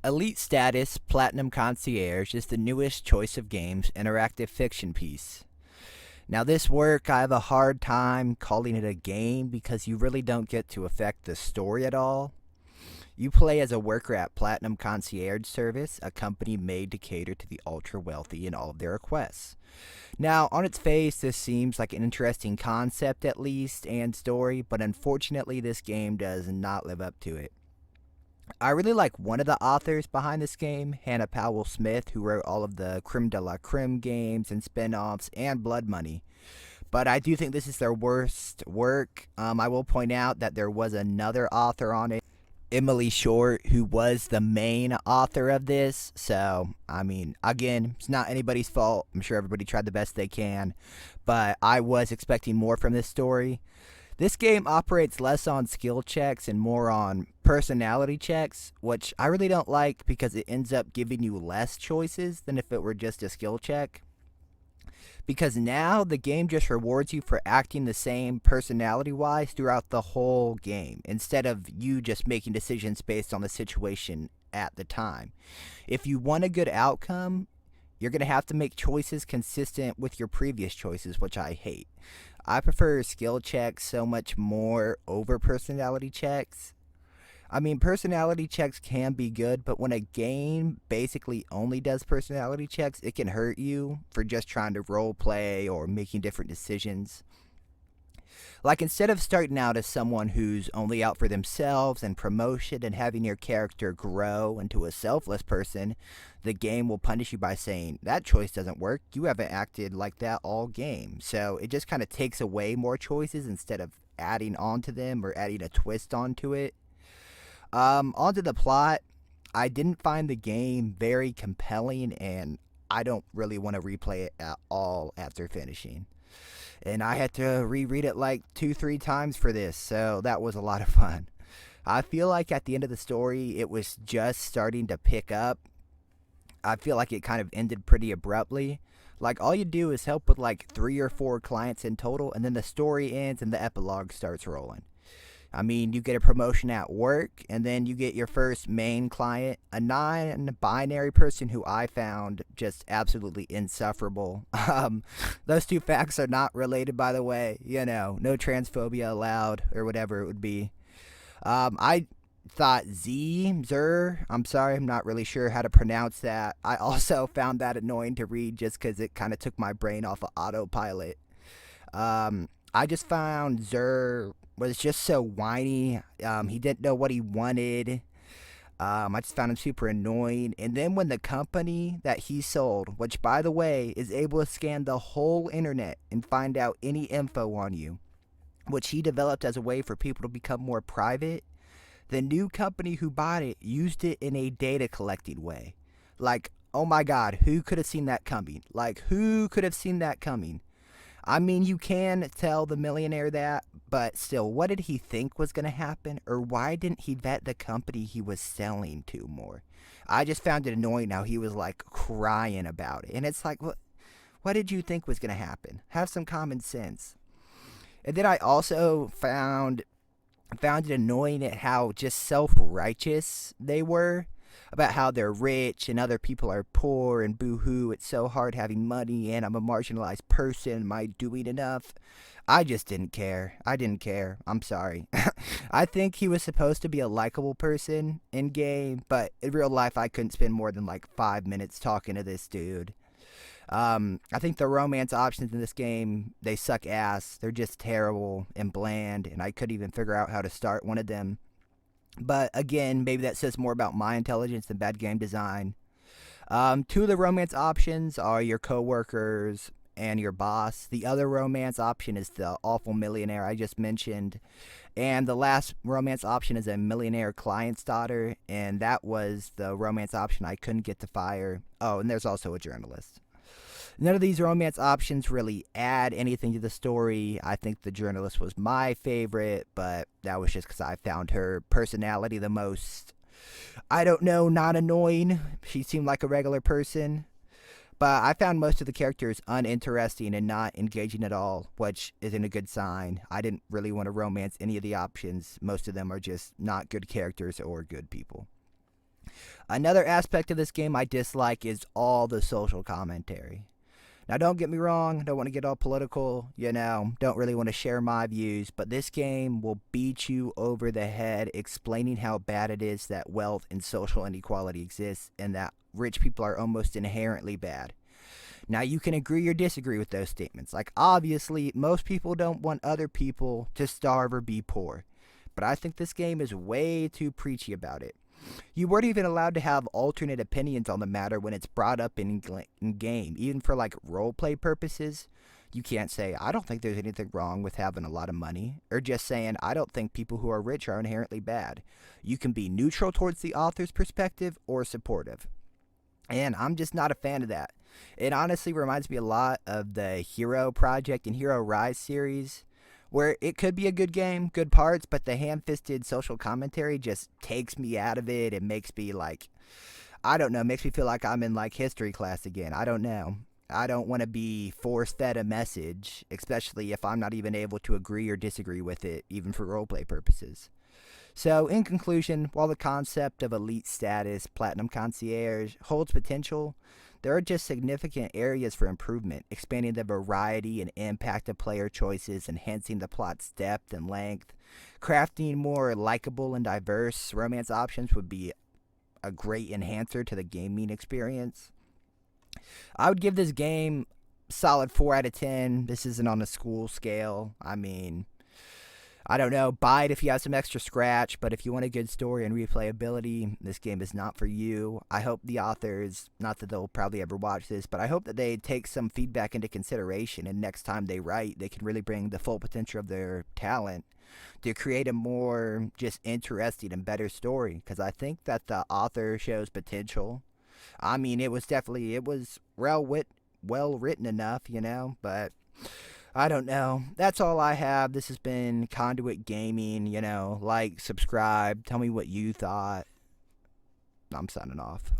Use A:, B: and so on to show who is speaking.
A: Elite Status Platinum Concierge is the newest Choice of Games interactive fiction piece. Now, this work, I have a hard time calling it a game because you really don't get to affect the story at all. You play as a worker at Platinum Concierge Service, a company made to cater to the ultra wealthy in all of their requests. Now, on its face, this seems like an interesting concept at least and story, but unfortunately, this game does not live up to it. I really like one of the authors behind this game, Hannah Powell Smith, who wrote all of the Creme de la Creme games and spin offs and Blood Money. But I do think this is their worst work. I will point out that there was another author on it, Emily Short, who was the main author of this. So, I mean, again, it's not anybody's fault. I'm sure everybody tried the best they can. But I was expecting more from this story. This game operates less on skill checks and more on personality checks, which I really don't like because it ends up giving you less choices than if it were just a skill check. Because now the game just rewards you for acting the same personality wise throughout the whole game, instead of you just making decisions based on the situation at the time. If you want a good outcome, you're going to have to make choices consistent with your previous choices, which I hate. I prefer skill checks so much more over personality checks. I mean, personality checks can be good, but when a game basically only does personality checks, it can hurt you for just trying to role play or making different decisions. Like, instead of starting out as someone who's only out for themselves and promotion and having your character grow into a selfless person, the game will punish you by saying, that choice doesn't work. You haven't acted like that all game. So it just kind of takes away more choices instead of adding on to them or adding a twist onto it. Onto the plot, I didn't find the game very compelling, and I don't really want to replay it at all after finishing. And I had to reread it like 2, 3 times for this, so that was a lot of fun. I feel like at the end of the story, it was just starting to pick up. I feel like it kind of ended pretty abruptly. Like, all you do is help with like 3 or 4 clients in total, and then the story ends and the epilogue starts rolling. I mean, you get a promotion at work, and then you get your first main client, a non binary person who I found just absolutely insufferable. Those two facts are not related, by the way. You know, no transphobia allowed, or whatever it would be. I thought Zer, I'm sorry, I'm not really sure how to pronounce that. I also found that annoying to read just because it kind of took my brain off of autopilot. I just found Zer was just so whiny. He didn't know what he wanted. I just found him super annoying. And then when the company that he sold, which by the way is able to scan the whole internet and find out any info on you, which he developed as a way for people to become more private, the new company who bought it used it in a data collecting way. Like, oh my god, who could have seen that coming? Like, who could have seen that coming? I mean, you can tell the millionaire that, but still, what did he think was going to happen? Or why didn't he vet the company he was selling to more? I just found it annoying how he was like crying about it. And it's like, what did you think was going to happen? Have some common sense. And then I also found it annoying at how just self-righteous they were about how they're rich and other people are poor and boo-hoo, it's so hard having money and I'm a marginalized person, am I doing enough? I just didn't care. I didn't care. I'm sorry. I think he was supposed to be a likable person in game, but in real life I couldn't spend more than like 5 minutes talking to this dude. I think the romance options in this game, they suck ass. They're just terrible and bland, and I couldn't even figure out how to start one of them. But again, maybe that says more about my intelligence than bad game design. Two of the romance options are your coworkers and your boss. The other romance option is the awful millionaire I just mentioned. And the last romance option is a millionaire client's daughter, and that was the romance option I couldn't get to fire. Oh, and there's also a journalist. None of these romance options really add anything to the story. I think the journalist was my favorite, but that was just because I found her personality the most, I don't know, not annoying. She seemed like a regular person. But I found most of the characters uninteresting and not engaging at all, which isn't a good sign. I didn't really want to romance any of the options. Most of them are just not good characters or good people. Another aspect of this game I dislike is all the social commentary. Now, don't get me wrong, don't want to get all political, don't really want to share my views, but this game will beat you over the head explaining how bad it is that wealth and social inequality exists and that rich people are almost inherently bad. Now, you can agree or disagree with those statements. Like, obviously, most people don't want other people to starve or be poor, but I think this game is way too preachy about it. You weren't even allowed to have alternate opinions on the matter when it's brought up in game, even for like roleplay purposes. You can't say, I don't think there's anything wrong with having a lot of money, or just saying, I don't think people who are rich are inherently bad. You can be neutral towards the author's perspective or supportive. And I'm just not a fan of that. It honestly reminds me a lot of the Hero Project and Hero Rise series, where it could be a good game, good parts, but the ham-fisted social commentary just takes me out of it and makes me like, I don't know, makes me feel like I'm in like history class again. I don't know. I don't want to be force-fed a message, especially if I'm not even able to agree or disagree with it, even for roleplay purposes. So, in conclusion, while the concept of elite status, Platinum Concierge, holds potential, there are just significant areas for improvement, expanding the variety and impact of player choices, enhancing the plot's depth and length. Crafting more likable and diverse romance options would be a great enhancer to the gaming experience. I would give this game solid 4 out of 10. This isn't on a school scale. I mean, I don't know, buy it if you have some extra scratch, but if you want a good story and replayability, this game is not for you. I hope the authors, not that they'll probably ever watch this, but I hope that they take some feedback into consideration, and next time they write, they can really bring the full potential of their talent to create a more just interesting and better story, because I think that the author shows potential. I mean, it was well written enough, but I don't know. That's all I have. This has been Conduit Gaming. Like, subscribe. Tell me what you thought. I'm signing off.